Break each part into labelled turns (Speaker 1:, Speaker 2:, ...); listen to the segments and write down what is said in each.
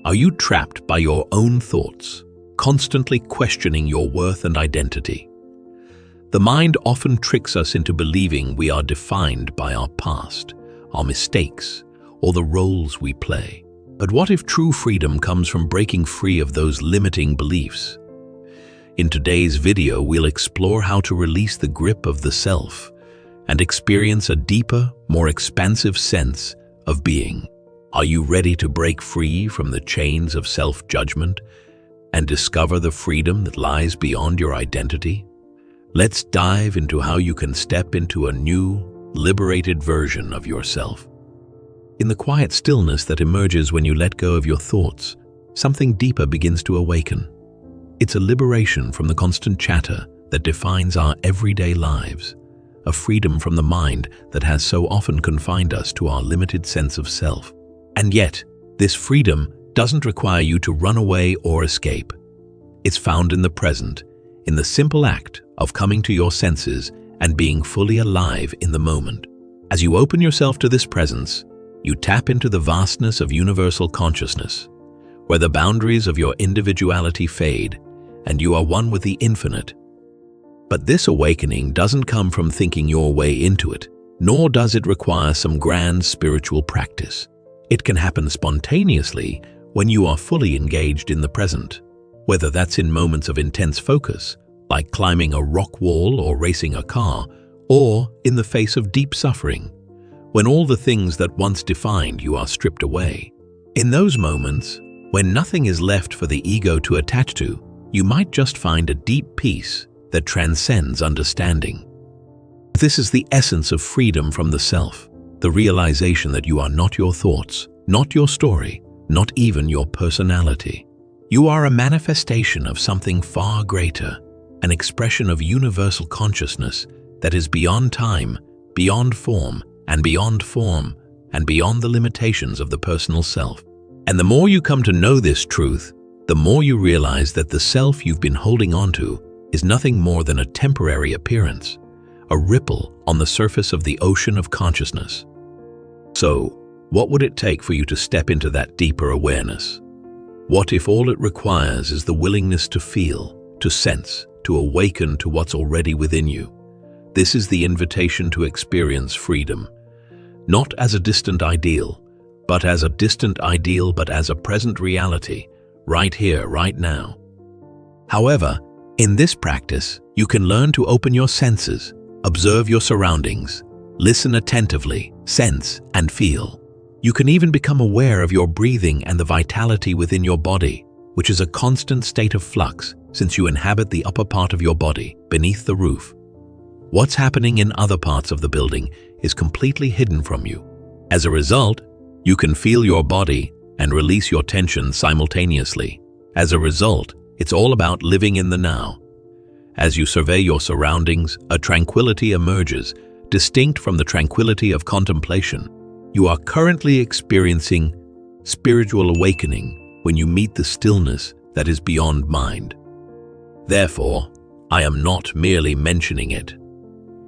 Speaker 1: Are you trapped by your own thoughts, constantly questioning your worth and identity? The mind often tricks us into believing we are defined by our past, our mistakes, or the roles we play. But what if true freedom comes from breaking free of those limiting beliefs? In today's video, we'll explore how to release the grip of the self and experience a deeper, more expansive sense of being. Are you ready to break free from the chains of self-judgment and discover the freedom that lies beyond your identity? Let's dive into how you can step into a new, liberated version of yourself. In the quiet stillness that emerges when you let go of your thoughts, something deeper begins to awaken. It's a liberation from the constant chatter that defines our everyday lives, a freedom from the mind that has so often confined us to our limited sense of self. And yet, this freedom doesn't require you to run away or escape. It's found in the present, in the simple act of coming to your senses and being fully alive in the moment. As you open yourself to this presence, you tap into the vastness of universal consciousness, where the boundaries of your individuality fade and you are one with the infinite. But this awakening doesn't come from thinking your way into it, nor does it require some grand spiritual practice. It can happen spontaneously when you are fully engaged in the present, whether that's in moments of intense focus, like climbing a rock wall or racing a car, or in the face of deep suffering, when all the things that once defined you are stripped away. In those moments, when nothing is left for the ego to attach to, you might just find a deep peace that transcends understanding. This is the essence of freedom from the self, the realization that you are not your thoughts, not your story, not even your personality. You are a manifestation of something far greater, an expression of universal consciousness that is beyond time, beyond form, and beyond the limitations of the personal self. And the more you come to know this truth, the more you realize that the self you've been holding onto is nothing more than a temporary appearance, a ripple on the surface of the ocean of consciousness. So, what would it take for you to step into that deeper awareness? What if all it requires is the willingness to feel, to sense, to awaken to what's already within you? This is the invitation to experience freedom, not as a distant ideal, but as a present reality, right here, right now. However, in this practice, you can learn to open your senses, observe your surroundings, listen attentively, sense and feel. You can even become aware of your breathing and the vitality within your body, which is a constant state of flux since you inhabit the upper part of your body, beneath the roof. What's happening in other parts of the building is completely hidden from you. As a result, you can feel your body and release your tension simultaneously. As a result, it's all about living in the now. As you survey your surroundings, a tranquility emerges, distinct from the tranquility of contemplation. You are currently experiencing spiritual awakening when you meet the stillness that is beyond mind. Therefore, I am not merely mentioning it.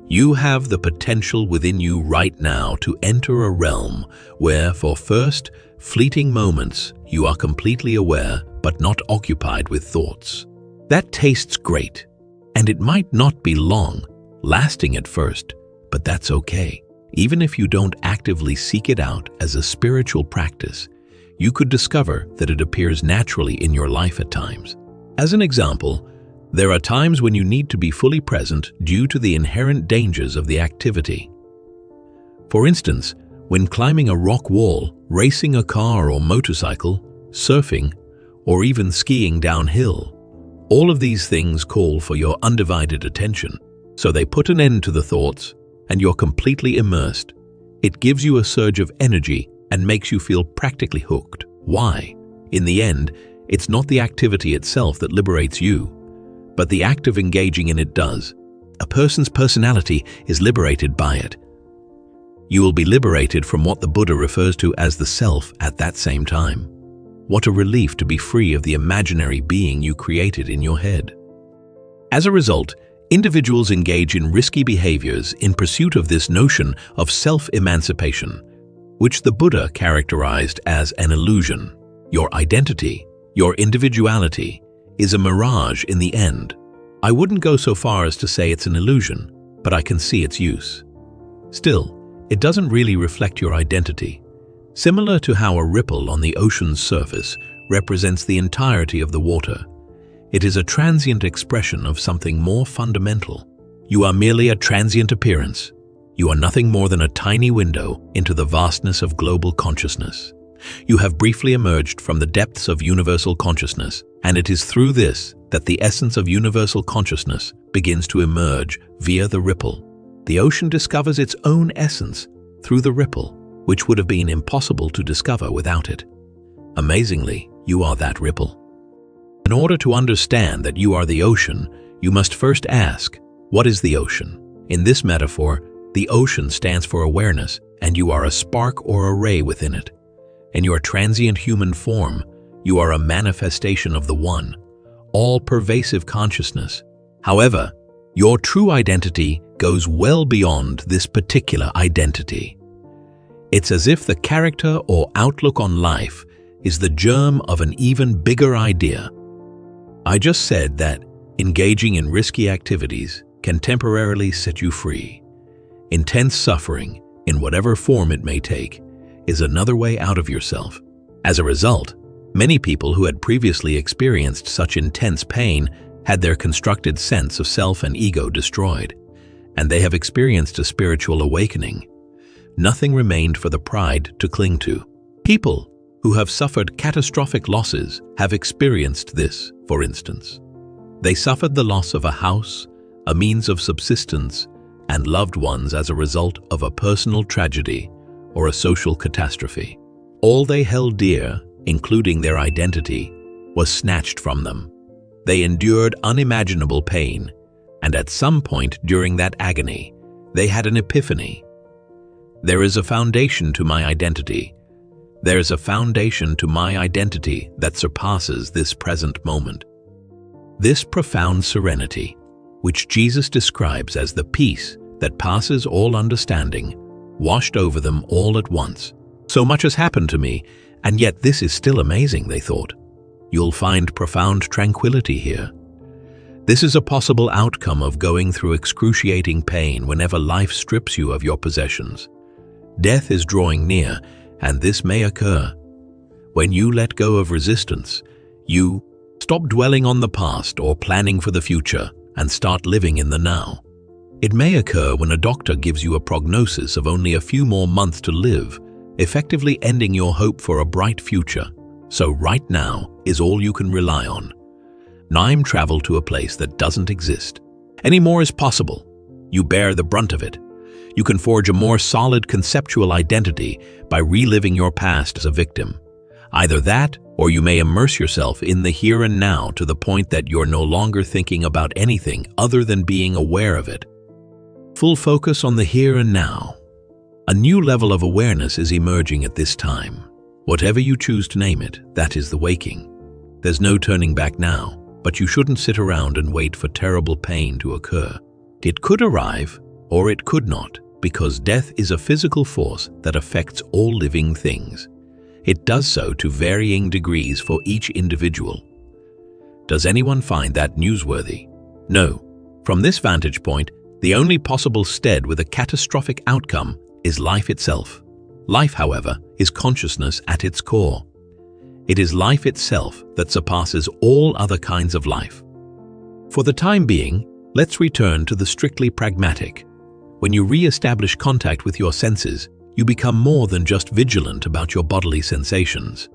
Speaker 1: You have the potential within you right now to enter a realm where, for first, fleeting moments, you are completely aware but not occupied with thoughts. That tastes great, and it might not be long, lasting at first, but that's okay. Even if you don't actively seek it out as a spiritual practice, you could discover that it appears naturally in your life at times. As an example, there are times when you need to be fully present due to the inherent dangers of the activity. For instance, when climbing a rock wall, racing a car or motorcycle, surfing, or even skiing downhill, all of these things call for your undivided attention. So they put an end to the thoughts, and you're completely immersed. It gives you a surge of energy and makes you feel practically hooked. Why? In the end, it's not the activity itself that liberates you, but the act of engaging in it does. A person's personality is liberated by it. You will be liberated from what the Buddha refers to as the self at that same time. What a relief to be free of the imaginary being you created in your head. As a result, individuals engage in risky behaviors in pursuit of this notion of self-emancipation, which the Buddha characterized as an illusion. Your identity, your individuality, is a mirage in the end. I wouldn't go so far as to say it's an illusion, but I can see its use. Still, it doesn't really reflect your identity. Similar to how a ripple on the ocean's surface represents the entirety of the water, it is a transient expression of something more fundamental. You are merely a transient appearance. You are nothing more than a tiny window into the vastness of global consciousness. You have briefly emerged from the depths of universal consciousness, and it is through this that the essence of universal consciousness begins to emerge via the ripple. The ocean discovers its own essence through the ripple, which would have been impossible to discover without it. Amazingly, you are that ripple. In order to understand that you are the ocean, you must first ask, what is the ocean? In this metaphor, the ocean stands for awareness, and you are a spark or a ray within it. In your transient human form, you are a manifestation of the One, all-pervasive consciousness. However, your true identity goes well beyond this particular identity. It's as if the character or outlook on life is the germ of an even bigger idea. I just said that engaging in risky activities can temporarily set you free. Intense suffering, in whatever form it may take, is another way out of yourself. As a result, many people who had previously experienced such intense pain had their constructed sense of self and ego destroyed, and they have experienced a spiritual awakening. Nothing remained for the pride to cling to. People who have suffered catastrophic losses have experienced this, for instance. They suffered the loss of a house, a means of subsistence, and loved ones as a result of a personal tragedy or a social catastrophe. All they held dear, including their identity, was snatched from them. They endured unimaginable pain, and at some point during that agony, they had an epiphany. There is a foundation to my identity. There is a foundation to my identity that surpasses this present moment. This profound serenity, which Jesus describes as the peace that passes all understanding, washed over them all at once. So much has happened to me, and yet this is still amazing, they thought. You'll find profound tranquility here. This is a possible outcome of going through excruciating pain whenever life strips you of your possessions. Death is drawing near, and this may occur. When you let go of resistance, you stop dwelling on the past or planning for the future and start living in the now. It may occur when a doctor gives you a prognosis of only a few more months to live, effectively ending your hope for a bright future. So right now is all you can rely on. Time travel to a place that doesn't exist. Any more is possible. You bear the brunt of it. You can forge a more solid conceptual identity by reliving your past as a victim. Either that, or you may immerse yourself in the here and now to the point that you're no longer thinking about anything other than being aware of it. Full focus on the here and now. A new level of awareness is emerging at this time. Whatever you choose to name it, that is the waking. There's no turning back now, but you shouldn't sit around and wait for terrible pain to occur. It could arrive, or it could not, because death is a physical force that affects all living things. It does so to varying degrees for each individual. Does anyone find that newsworthy? No. From this vantage point, the only possible stead with a catastrophic outcome is life itself. Life, however, is consciousness at its core. It is life itself that surpasses all other kinds of life. For the time being, let's return to the strictly pragmatic. When you re-establish contact with your senses, you become more than just vigilant about your bodily sensations.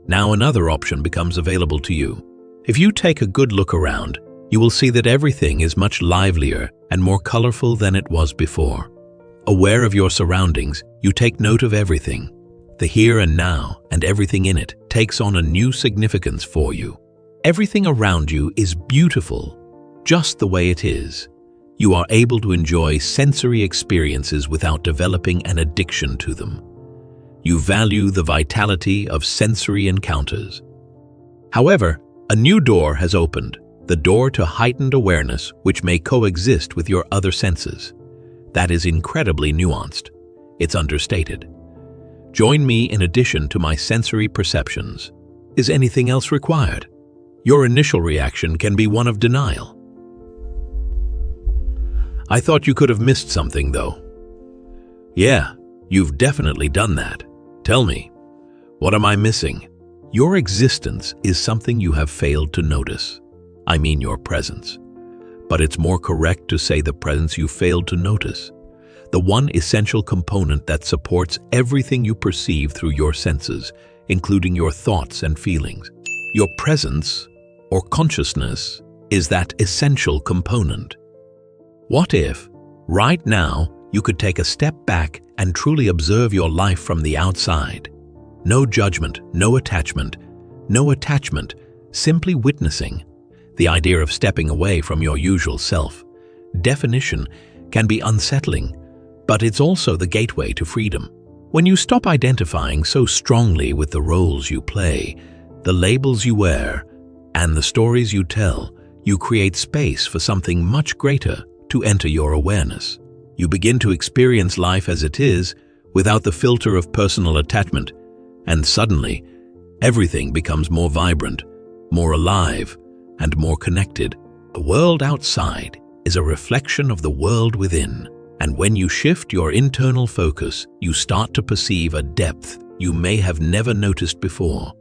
Speaker 1: Now another option becomes available to you. If you take a good look around, you will see that everything is much livelier and more colorful than it was before. Aware of your surroundings, you take note of everything. The here and now and everything in it takes on a new significance for you. Everything around you is beautiful, just the way it is. You are able to enjoy sensory experiences without developing an addiction to them. You value the vitality of sensory encounters. However, a new door has opened, the door to heightened awareness which may coexist with your other senses. That is incredibly nuanced. It's understated. Join me in addition to my sensory perceptions. Is anything else required? Your initial reaction can be one of denial. I thought you could have missed something, though. Yeah, you've definitely done that. Tell me, what am I missing? Your existence is something you have failed to notice. I mean your presence. But it's more correct to say the presence you failed to notice. The one essential component that supports everything you perceive through your senses, including your thoughts and feelings. Your presence, or consciousness, is that essential component. What if, right now, you could take a step back and truly observe your life from the outside? No judgment, no attachment, simply witnessing. The idea of stepping away from your usual self. Definition can be unsettling, but it's also the gateway to freedom. When you stop identifying so strongly with the roles you play, the labels you wear, and the stories you tell, you create space for something much greater to enter your awareness. You begin to experience life as it is, without the filter of personal attachment, and suddenly, everything becomes more vibrant, more alive, and more connected. The world outside is a reflection of the world within, and when you shift your internal focus, you start to perceive a depth you may have never noticed before.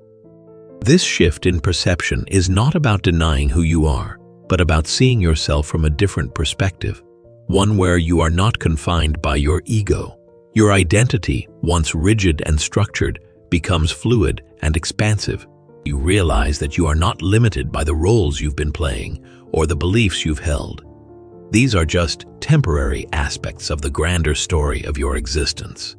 Speaker 1: This shift in perception is not about denying who you are, but about seeing yourself from a different perspective, one where you are not confined by your ego. Your identity, once rigid and structured, becomes fluid and expansive. You realize that you are not limited by the roles you've been playing or the beliefs you've held. These are just temporary aspects of the grander story of your existence.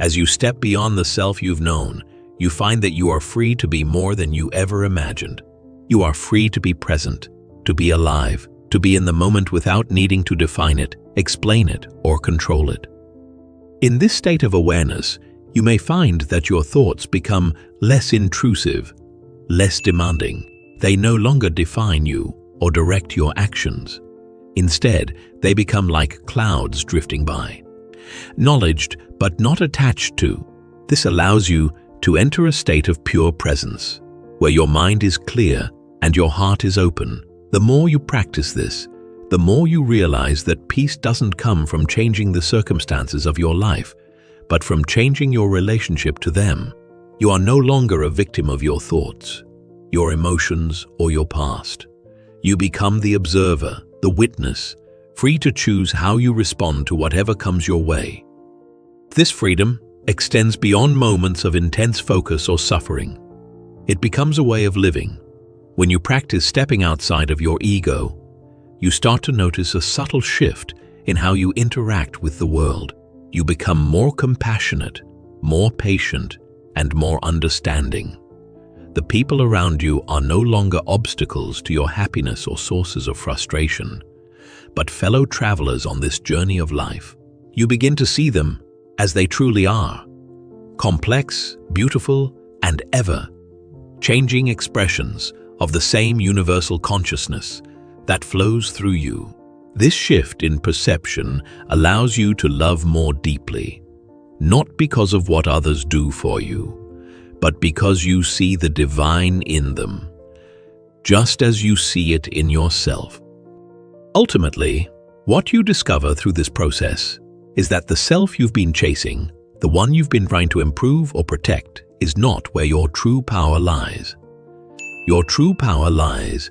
Speaker 1: As you step beyond the self you've known, you find that you are free to be more than you ever imagined. You are free to be present, to be alive, to be in the moment without needing to define it, explain it, or control it. In this state of awareness, you may find that your thoughts become less intrusive, less demanding. They no longer define you or direct your actions. Instead, they become like clouds drifting by. Knowledged but not attached to. This allows you to enter a state of pure presence, where your mind is clear and your heart is open. The more you practice this, the more you realize that peace doesn't come from changing the circumstances of your life, but from changing your relationship to them. You are no longer a victim of your thoughts, your emotions, or your past. You become the observer, the witness, free to choose how you respond to whatever comes your way. This freedom extends beyond moments of intense focus or suffering. It becomes a way of living. When you practice stepping outside of your ego, you start to notice a subtle shift in how you interact with the world. You become more compassionate, more patient, and more understanding. The people around you are no longer obstacles to your happiness or sources of frustration, but fellow travelers on this journey of life. You begin to see them as they truly are, complex, beautiful, and ever-changing expressions of the same universal consciousness that flows through you. This shift in perception allows you to love more deeply, not because of what others do for you, but because you see the divine in them, just as you see it in yourself. Ultimately, what you discover through this process is that the self you've been chasing, the one you've been trying to improve or protect, is not where your true power lies. Your true power lies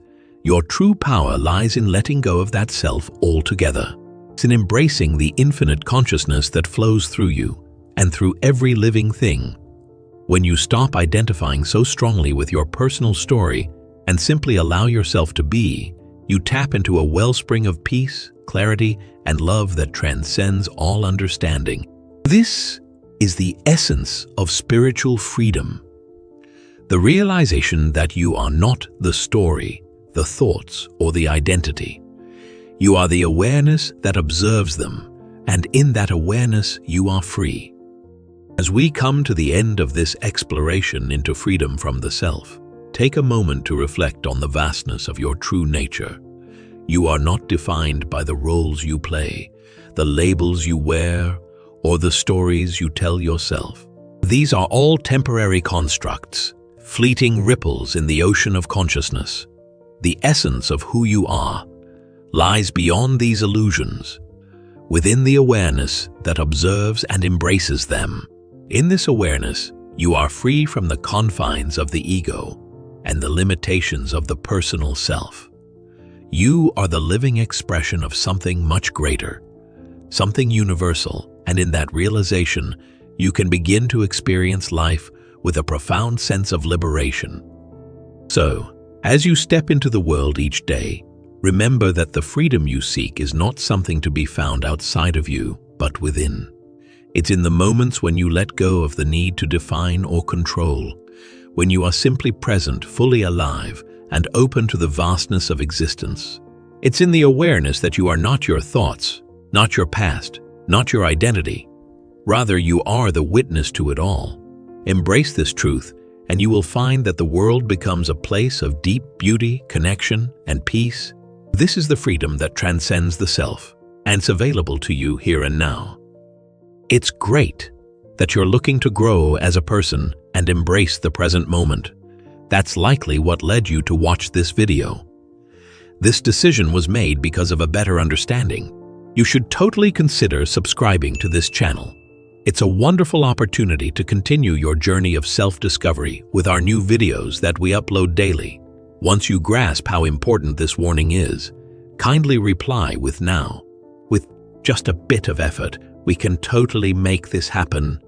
Speaker 1: in letting go of that self altogether. It's in embracing the infinite consciousness that flows through you and through every living thing. When you stop identifying so strongly with your personal story and simply allow yourself to be, you tap into a wellspring of peace, clarity, and love that transcends all understanding. This is the essence of spiritual freedom. The realization that you are not the story, the thoughts, or the identity. You are the awareness that observes them, and in that awareness you are free. As we come to the end of this exploration into freedom from the self, take a moment to reflect on the vastness of your true nature. You are not defined by the roles you play, the labels you wear, or the stories you tell yourself. These are all temporary constructs, fleeting ripples in the ocean of consciousness. The essence of who you are lies beyond these illusions, within the awareness that observes and embraces them. In this awareness, you are free from the confines of the ego and the limitations of the personal self. You are the living expression of something much greater, something universal, and in that realization, you can begin to experience life with a profound sense of liberation. So, as you step into the world each day, remember that the freedom you seek is not something to be found outside of you, but within. It's in the moments when you let go of the need to define or control, when you are simply present, fully alive, and open to the vastness of existence. It's in the awareness that you are not your thoughts, not your past, not your identity. Rather, you are the witness to it all. Embrace this truth, and you will find that the world becomes a place of deep beauty, connection, and peace. This is the freedom that transcends the self, and it's available to you here and now. It's great that you're looking to grow as a person and embrace the present moment. That's likely what led you to watch this video. This decision was made because of a better understanding. You should totally consider subscribing to this channel. It's a wonderful opportunity to continue your journey of self-discovery with our new videos that we upload daily. Once you grasp how important this warning is, kindly reply with now. With just a bit of effort, we can totally make this happen